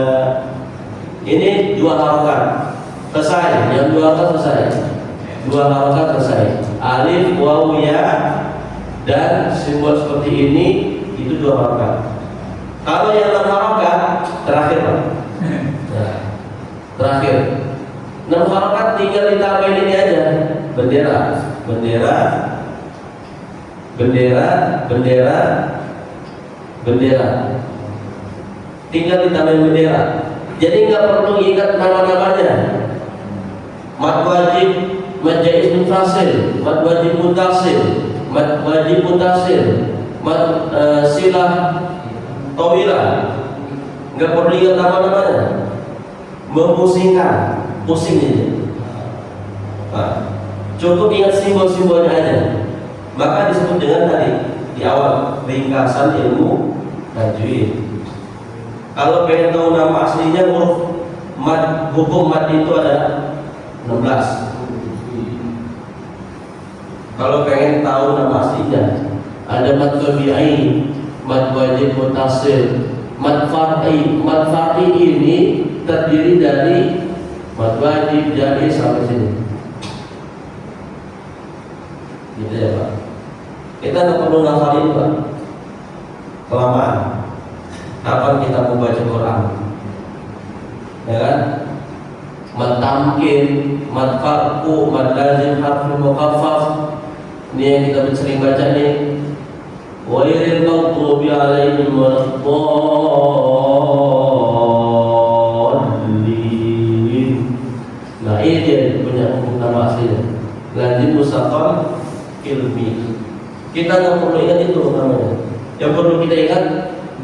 Ini dua harakat selesai, yang dua harakat selesai, dua harakat selesai. Alif, waw, ya, dan simbol seperti ini itu dua harakat. Kalau yang 6 harakat terakhir Pak. Nah, terakhir 6 harakat tinggal ditambahin ini aja. Bendera, bendera, bendera, bendera, bendera. Tinggal ditambahin bendera. Jadi nggak perlu ingat nama-namanya. Mad wajib, mad jaiz munfasil, mad wajib mutasil, mad wajib mutasil, mad silah tawilah. Nggak perlu ingat nama-namanya. Memusingkan, pusing aja. Nah, cukup ingat simbol-simbolnya aja. Maka disebut dengan tadi di awal ringkasan ilmu tajwid. Kalau pengen tahu nama aslinya huruf mad, hukum mad itu ada 16. Kalau pengen tahu nama aslinya, ada mad tabi'i, mad wajib mutasil, mad far'i. Mad far'i ini terdiri dari mad wajib, jaiz sampai sini. Gitu ya Pak. Kita nggak perlu ngafalin Pak. Kelamaan. Kapan kita mau baca Quran? Ya kan? Mad tamkin, mad farqu, mad lazim, harful muqaffaf. Ini yang kita sering baca nih. Ghairil maghdubi alaihim waladdallin. Nah, ini dia punya hukum nama aslinya. Lazim musaqqal ilmi. Kita nggak perlu ingat itu namanya. Yang perlu kita ingat,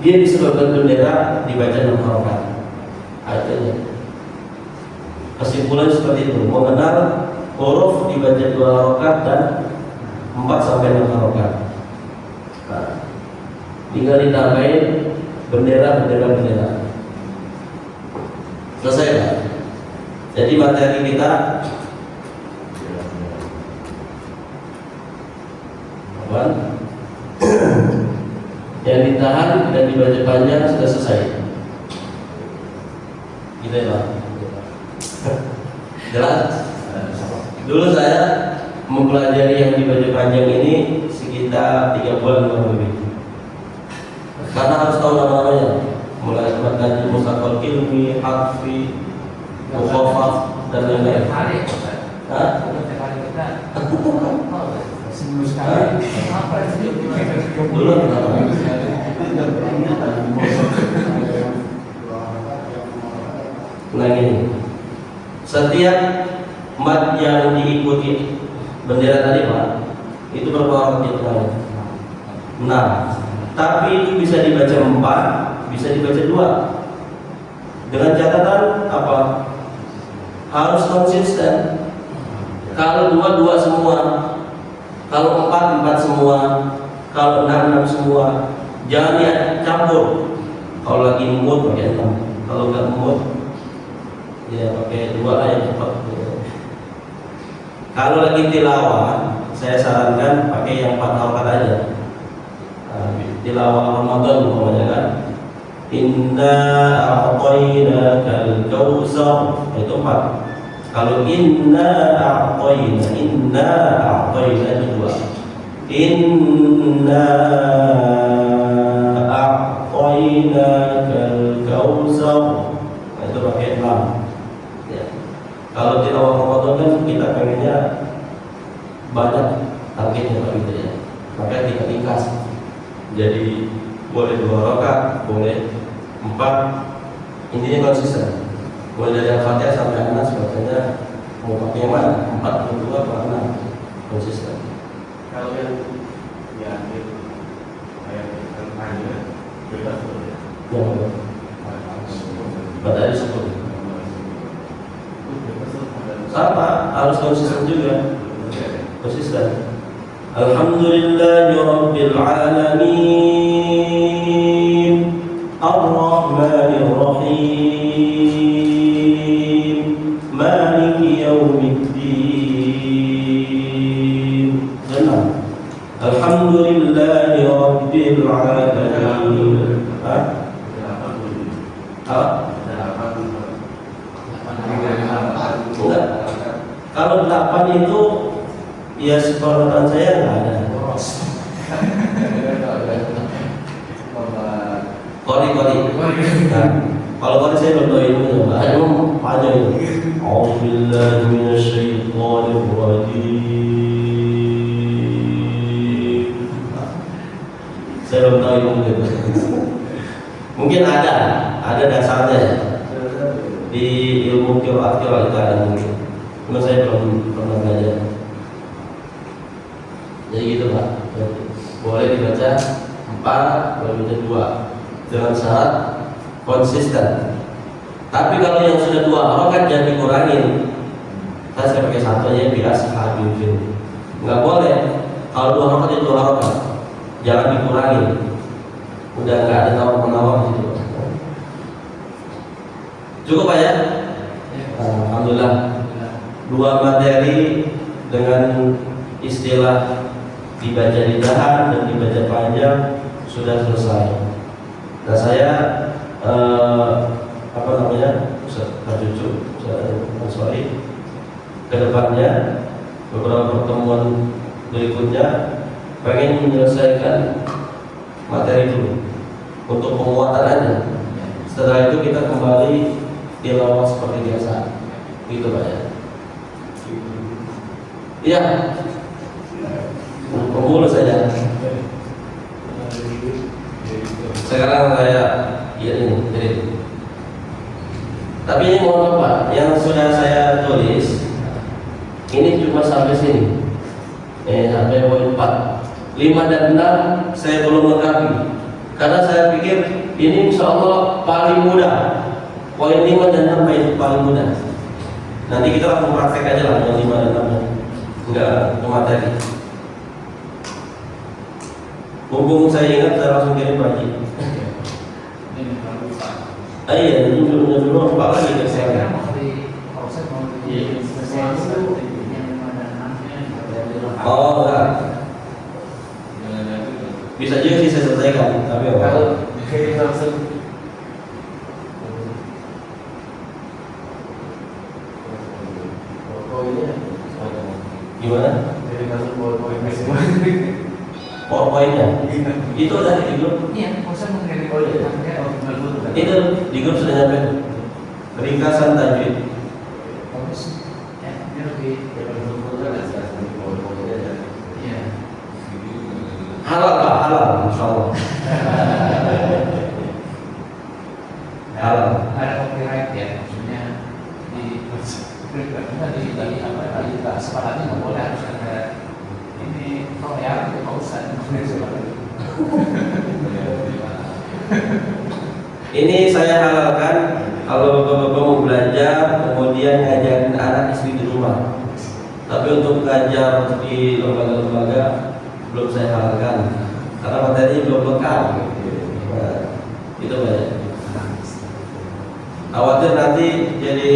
dia disebabkan bendera dibaca 6 harakat. Artinya kesimpulan seperti itu. Mengenal huruf dibaca 2 harakat dan 4 sampai 6 harakat. Nah, tinggal ditambahin bendera. Selesai Pak. Jadi materi kita yang ditahan dan dibaca panjang sudah selesai. Gitu ya Pak. Jelas? Dulu saya mempelajari yang dibaca panjang ini sekitar 3 bulan kurang lebih. Karena harus tahu nama-namanya. Mulai dari musaqqal ilmi, harfi, mukhaffaf dan lain-lain. Hah? Dulu nah gini, setiap mat yang diikuti bendera tadi Pak, itu berapa harakat yang terakhir? 6. Tapi itu bisa dibaca 4, bisa dibaca 2. Dengan catatan apa? Harus konsisten. Kalau 2 semua, kalau 4 semua, kalau 6 semua. Jangan dicampur. Kalau lagi mood pakai 6, kalau nggak mood ya pakai 2 aja cepat. Kalau lagi tilawah, saya sarankan pakai yang 4 harakat aja. Tilawah Ramadan umpamanya kan, inna a'tainakal kautsar, itu 4. Kalau inna a'tayna itu 2. Inna a'tainakal kautsar, itu pakai 6. Ya. Kalau tilawah Ramadan kan kita pengennya banyak targetnya Pak gitu ya. Maka kita ringkas. Jadi boleh 2 rakaat, boleh 4. Intinya konsisten. Mulai dari Al-Fatihah sampai Anas, bacanya mau pakai yang mana? 4, 2, atau 6, konsisten. Kalau yang akhir ayat terakhir bebas boleh. Ya, pada hari sebut. Sama, harus konsisten juga. Konsisten. Alhamdulillahi Rabbil Alamin, Ar-Rahmanir Rahim, Maliki Yawmiddin. Alhamdulillahi Rabbil Alamin. Kalau 8 itu ya sepengetahuan saya nggak ada. Kori. Nah, kalau kori saya berdoa ini, ayo panjang itu. Auzubillahi minasyaitonir rajim. Saya belum tahu itu mungkin. Mungkin ada dasarnya di ilmu qiraat itu ada mungkin. Cuma saya belum pernah belajar. Jadi gitu Pak. Boleh dibaca 4, boleh dibaca 2 dengan syarat konsisten. Tapi kalau yang sudah 2 harakat jangan dikurangin. Saya pakai 1 aja biar sahabil. Enggak boleh. Kalau 2 harakat itu 2 harakat. Jangan dikurangin. Udah enggak ada tawar-menawar di situ. Cukup Pak ya? Alhamdulillah. 2 materi dengan istilah dibaca di tahan dan dibaca panjang sudah selesai. Nah saya Ustaz Cucu, sorry, kedepannya beberapa pertemuan berikutnya pengen menyelesaikan materi dulu untuk penguatan aja. Setelah itu kita kembali tilawah seperti biasa, gitu Pak ya. Iya, pemulus saja. Sekarang saya ini. Tapi ini mohon Pak, yang sudah saya tulis ini cuma sampai sini, sampai poin 4, 5 dan 6 saya belum lengkapi. Karena saya pikir ini insya Allah paling mudah. Poin 5 dan 6 itu paling mudah. Nanti kita langsung praktek aja lah dengan 5 dan 6. Enggak ke materi. Mumpung saya ingat saya langsung kirim pagi. Iya, dulu lupa lagi ke saya. Oh enggak. Bisa juga sih saya selesaikan, tapi apa? Gimana? PowerPoint-nya? Itu tadi di grup. Iya, bosan mengenai Itu di grup sudah nyampe. Ringkasan tajwid. bagus. Ya, biar lebih iya. Halal Pak, halal, insyaallah. Halal. Ada copyright ya, maksudnya di dari apa tadi kita sepakati nggak boleh harus ada ini royal ke pausan. Ini saya halalkan kalau bapak-bapak mau belajar kemudian ngajarin anak istri di rumah. Tapi untuk belajar di lembaga-lembaga belum saya halalkan karena materi belum lengkap. Nah, itu banyak. Khawatir nanti jadi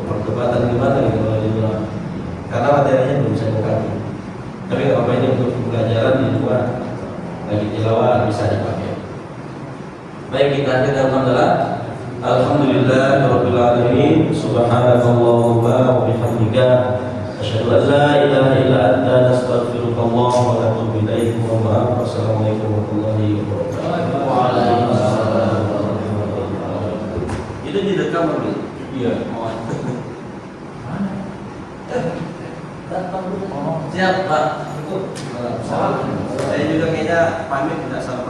perdebatan gimana gitu kalau di luar. Karena materinya belum saya lengkapi. Tapi nggak apa-apa, ini untuk pembelajaran di luar lagi tilawah bisa dipakai. Baik, kita akhirkan alhamdulillah. Alhamdulillahirabbil alamin. Subhanakallahumma wa bihamdika asyhadu an la ilaha illa anta nastaghfiruka wa natubu ilaik. Wassalamualaikum warahmatullahi wabarakatuh. Waalaikumsalam. Itu direkam dulu. Iya. Siap, Pak. Saya juga kayaknya pamit tidak sampai